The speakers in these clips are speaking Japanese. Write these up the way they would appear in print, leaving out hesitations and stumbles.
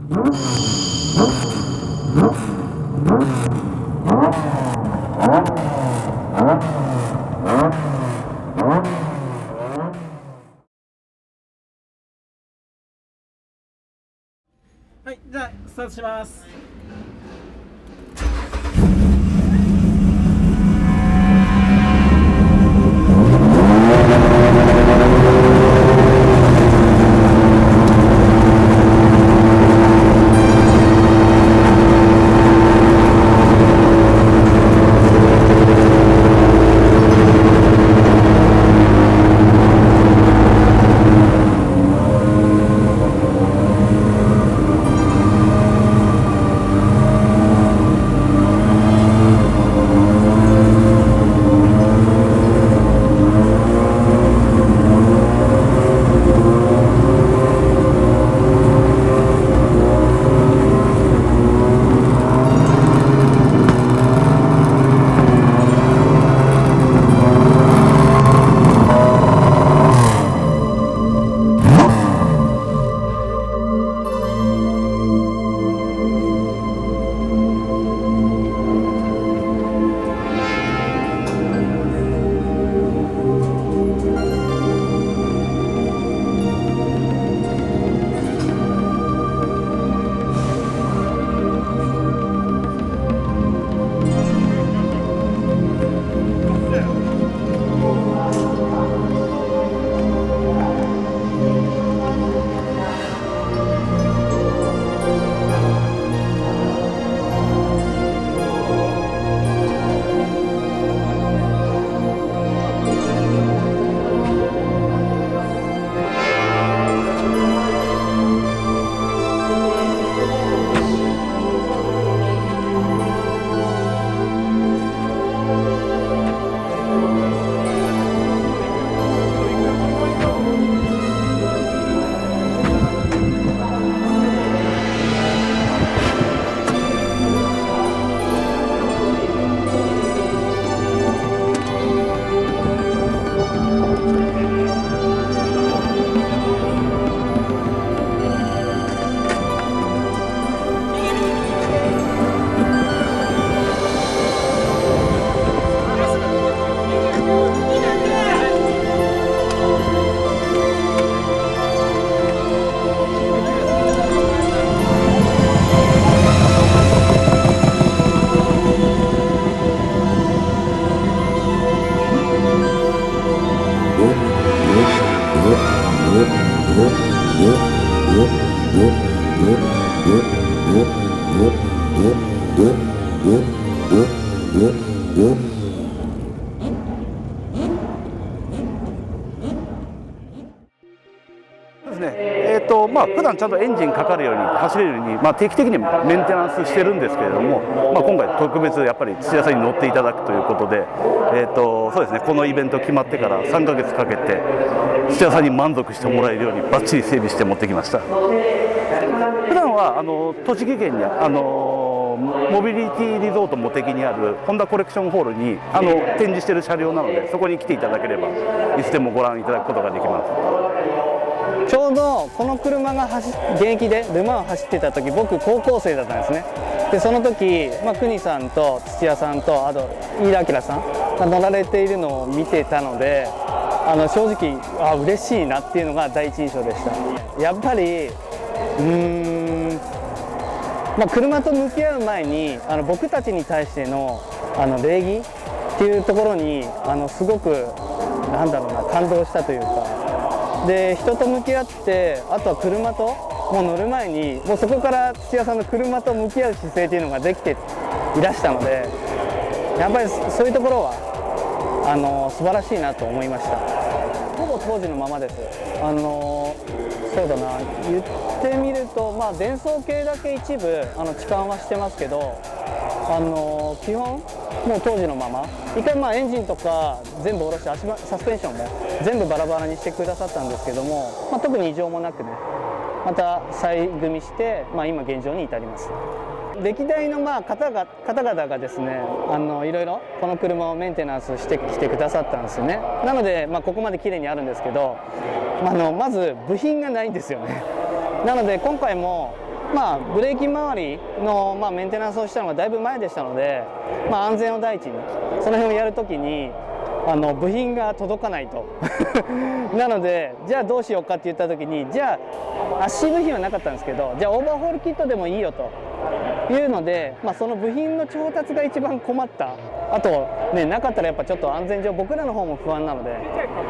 はい、じゃあスタートします。ですね、普段ちゃんとエンジンかかるように走れるように、定期的にメンテナンスしてるんですけれども、今回特別やっぱり土屋さんに乗っていただくということで、そうですね、このイベント決まってから3ヶ月かけて土屋さんに満足してもらえるようにバッチリ整備して持ってきました。普段は栃木県にモビリティリゾートモテギにあるホンダコレクションホールに展示している車両なので、そこに来ていただければいつでもご覧いただくことができます。ちょうどこの車が現役でル・マンを走ってた時、僕高校生だったんですね。でその時、国さんと土屋さんとあと飯田明さんが乗られているのを見てたので、正直嬉しいなっていうのが第一印象でした。やっぱり車と向き合う前に僕たちに対しての礼儀っていうところにすごく感動したというか、で人と向き合って、あとは車ともう乗る前にもうそこから土屋さんの車と向き合う姿勢というのができていらしたので、やっぱりそういうところは素晴らしいなと思いました。ほぼ当時のままです。そうだな、言ってみると、電装系だけ一部置換はしてますけど、基本もう当時のまま、一回エンジンとか全部下ろしてサスペンションも全部バラバラにしてくださったんですけども、特に異常もなくね、また再組みして、今現状に至ります。歴代の方々がですね、いろいろこの車をメンテナンスしてきてくださったんですよね。なので、ここまで綺麗にあるんですけど、まず部品がないんですよね。なので今回もブレーキ周りの、メンテナンスをしたのがだいぶ前でしたので、安全を第一にその辺をやるときに部品が届かないとなのでじゃあどうしようかって言ったときに、じゃあ足部品はなかったんですけど、じゃあオーバーホールキットでもいいよというので、その部品の調達が一番困った。あとね、なかったらやっぱちょっと安全上僕らの方も不安なので、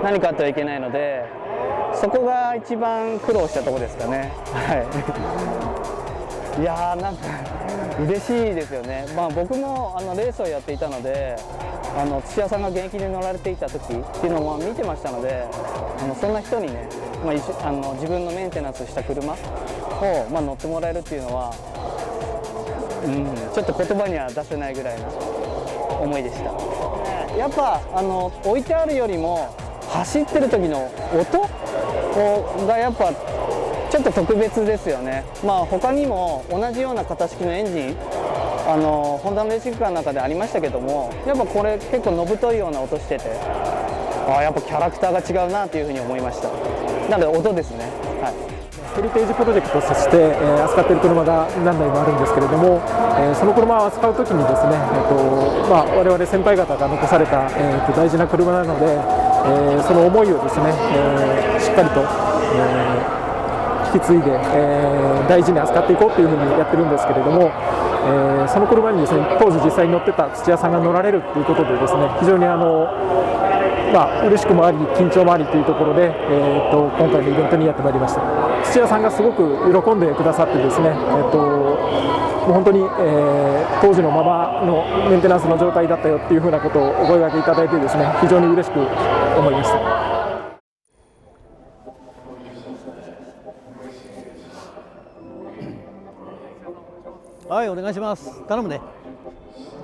何かあってはいけないので、そこが一番苦労したところですかね。はい、いやー、なんか嬉しいですよね。僕もレースをやっていたので、土屋さんが現役で乗られていた時っていうのも見てましたので、そんな人にね、自分のメンテナンスした車を、乗ってもらえるっていうのは、ちょっと言葉には出せないぐらいの思いでした。やっぱ置いてあるよりも走ってる時の音がやっぱちょっと特別ですよね。他にも同じような型式のエンジンホンダのレーシングカーの中でありましたけども、やっぱこれ結構のぶといような音してて、やっぱキャラクターが違うなというふうに思いました。なので音ですね。はい、ヘリテージプロジェクトとして、扱っている車が何台もあるんですけれども、その車を扱うときにですね、我々先輩方が残された、大事な車なので、その思いをですね、しっかりと、引き継いで、大事に扱っていこうというふうにやってるんですけれども、その車にですね、当時実際に乗ってた土屋さんが乗られるということでですね、非常に嬉しくもあり緊張もありというところで、今回のイベントにやってまいりました。土屋さんがすごく喜んでくださってですね、もう本当に、当時のままのメンテナンスの状態だったよっていうふうなことをお声掛けいただいてですね、非常に嬉しく思いました。はい、お願いします。頼むね。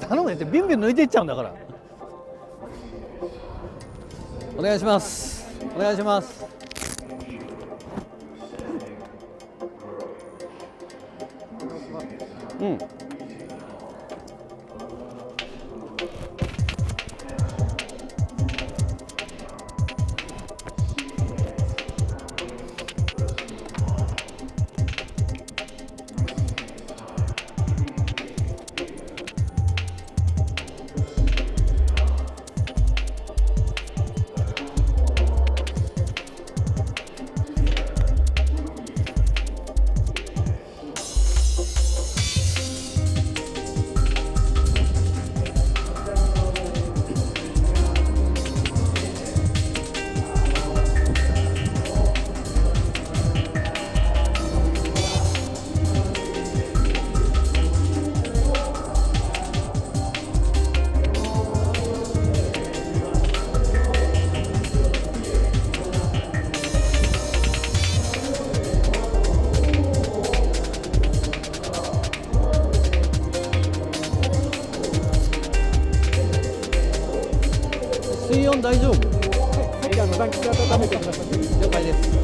頼むねってビンビン抜いていっちゃうんだから。お願いします。お願いします。うん。水温大丈夫？はい、暖気で温めてください。了解です。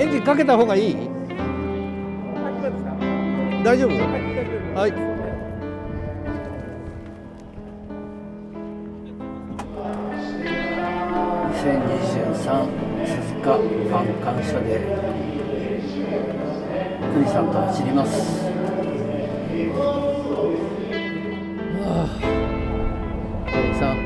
エンジンかけた方がいい？大丈夫？はい。2023鈴鹿ファン感謝デー、クリさんと走ります。クリさん。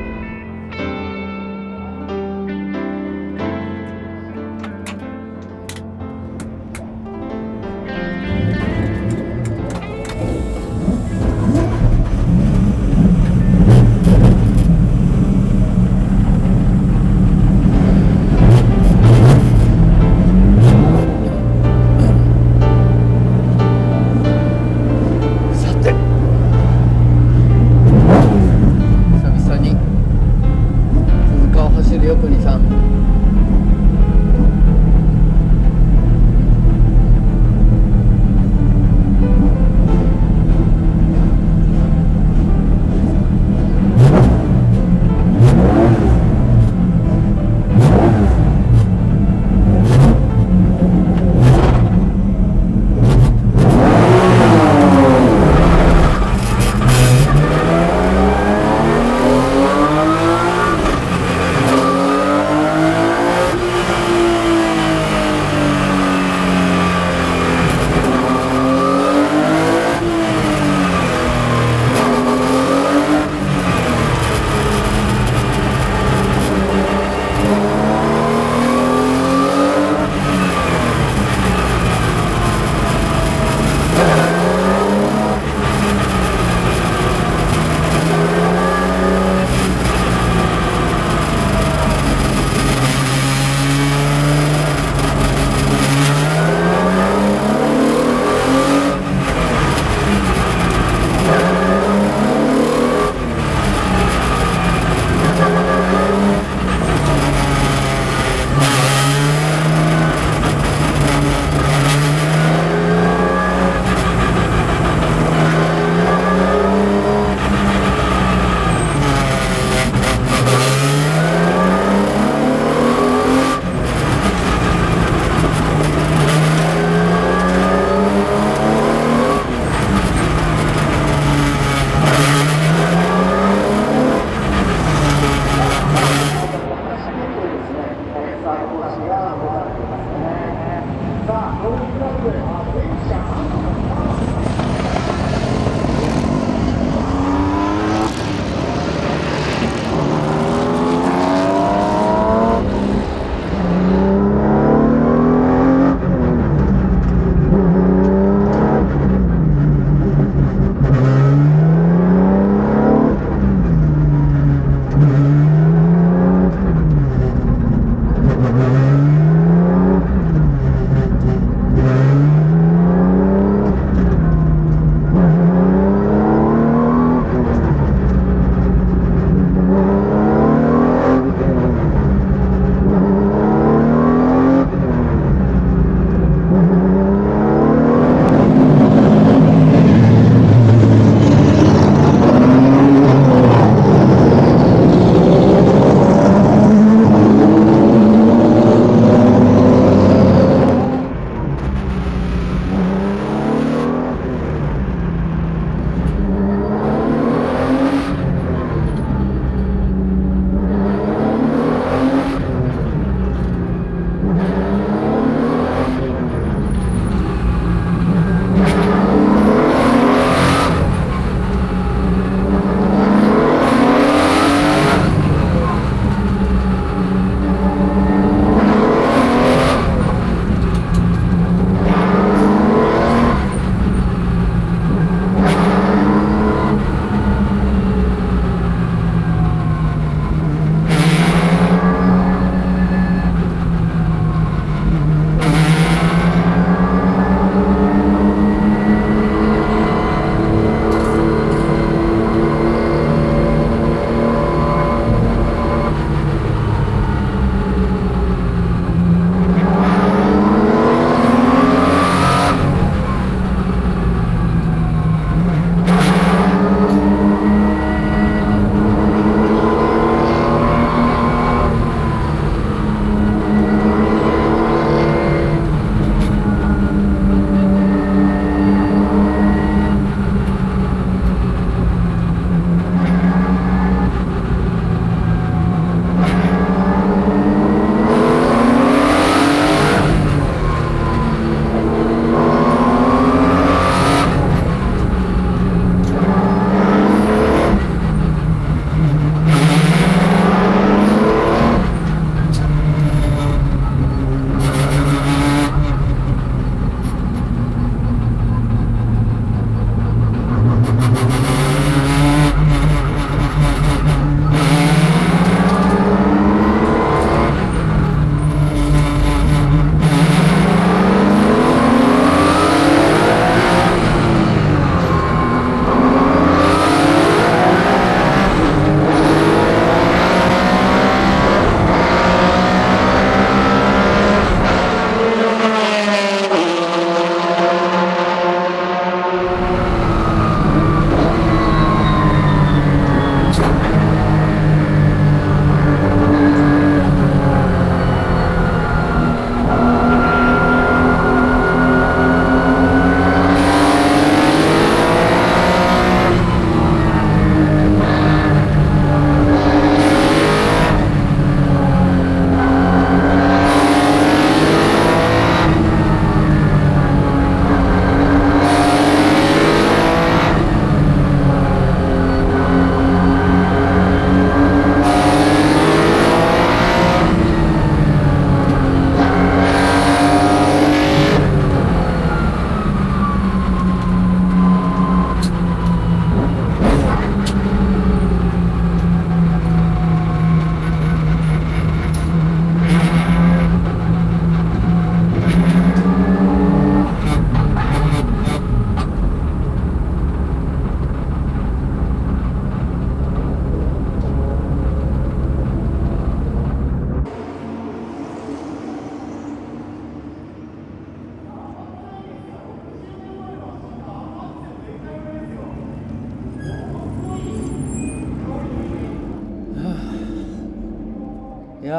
いや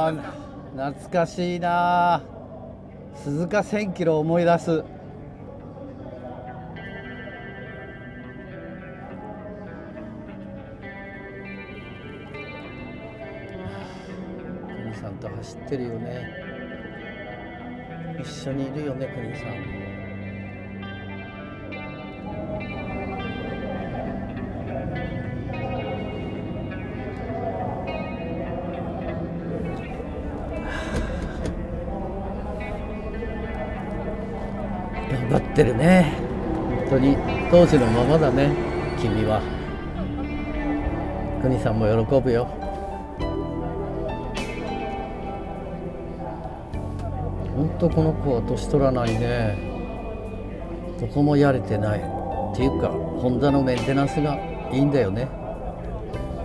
ー懐かしいな。鈴鹿1000キロ思い出す。国さんと走ってるよね。一緒にいるよね、国さん。頑張ってるね。本当に当時のままだね、君は。国さんも喜ぶよ。本当この子は年取らないね。どこもやれてない。っていうか、ホンダのメンテナンスがいいんだよね。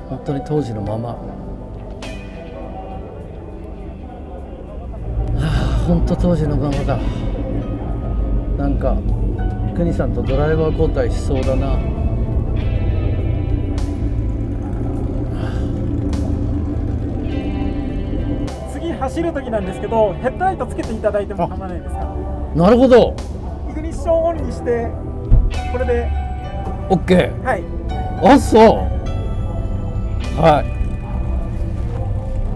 本当に当時のまま。本当当時のままだ。なんか国さんとドライバー交代しそうだな。次走る時なんですけど、ヘッドライトつけていただいても構わないですか？なるほど。イグニッションオンにしてこれで OK。 はい。あ、そう。はい。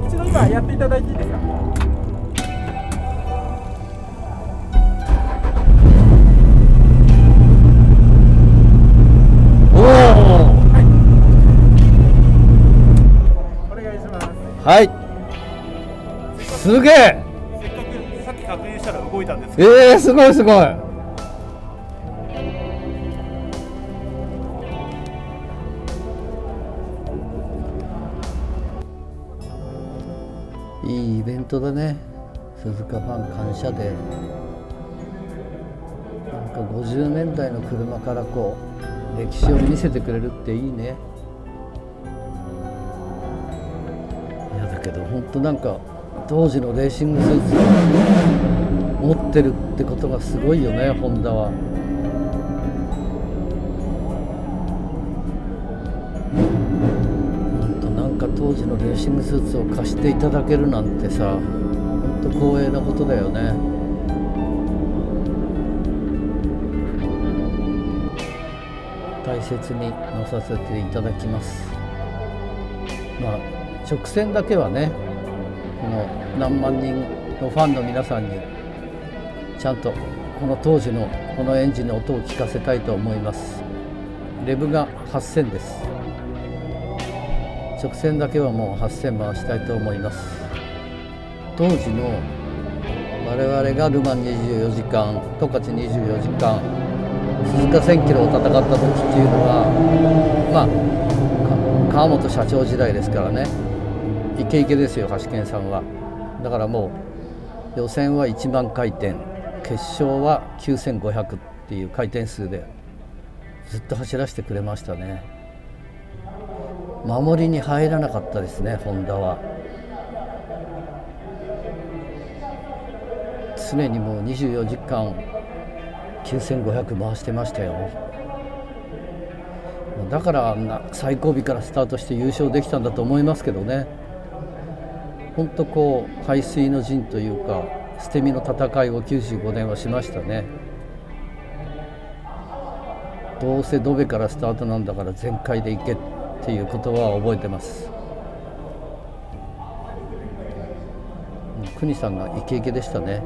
一度今やっていただいていいですか？はい。すげえ。せっかくさっき確認したら動いたんですけど。すごいすごい。いいイベントだね。鈴鹿ファン感謝デー。なんか50年代の車からこう歴史を見せてくれるっていいね。だけど本当なんか当時のレーシングスーツを持ってるってことがすごいよね、ホンダは。なんか当時のレーシングスーツを貸していただけるなんてさ、本当光栄なことだよね。大切に乗させていただきます。まあ直線だけはね、この何万人のファンの皆さんにちゃんとこの当時のこのエンジンの音を聞かせたいと思います。レブが8000です。直線だけはもう8000回したいと思います。当時の我々がルマン24時間、十勝24時間、鈴鹿1000キロを戦った時っていうのは、まあ川本社長時代ですからね、イケイケですよ、橋健さんは。だからもう予選は1万回転、決勝は9500っていう回転数でずっと走らせてくれましたね。守りに入らなかったですね、ホンダは。常にもう24時間9500回してましたよ。だからあんな最後尾からスタートして優勝できたんだと思いますけどね。本当こう背水の陣というか捨て身の戦いを95年はしましたね。どうせドベからスタートなんだから全開で行けっていう言葉は覚えてます。国さんがイケイケでしたね。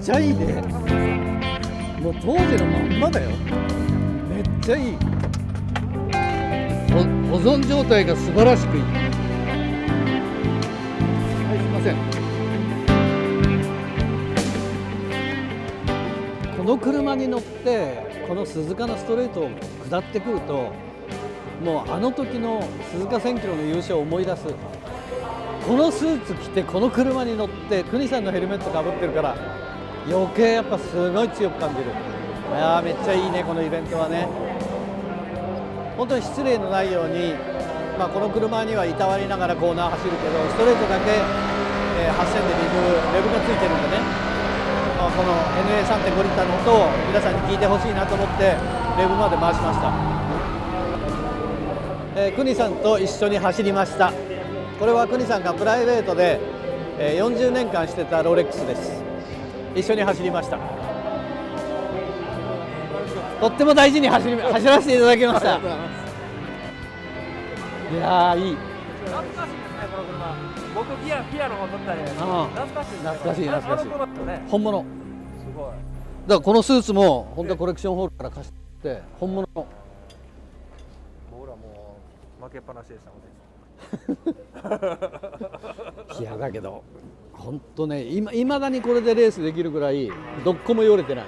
ちゃいいね。もう当時のまんまだよ。めっちゃいい。保存状態が素晴らしくいい。はい、すいません。この車に乗ってこの鈴鹿のストレートを下ってくると、もうあの時の鈴鹿1000キロの優勝を思い出す。このスーツ着てこの車に乗って国さんのヘルメットかぶってるから余計やっぱすごい強く感じる。いやーめっちゃいいね、このイベントはね。本当に失礼のないように、この車にはいたわりながらコーナー走るけど、ストレートだけ、8000でレブがついてるんでね、この NA3.5 リッターの音を皆さんに聞いてほしいなと思ってレブまで回しました。国さんと一緒に走りました。これは国さんがプライベートで40年間してたロレックスです。一緒に走りました。とっても大事に走らせていただきました。いやーいい。懐かしいですね、この車。僕ピアノも乗ったり、懐かしいですね。懐かしい懐かしい。この頃ね、本物。だかすごい。らこのスーツも本当はコレクションホールから貸して本物の。僕らもう負けっぱなしでしたので。いやだけど本当ね、いまだにこれでレースできるぐらいどっこもよれてない。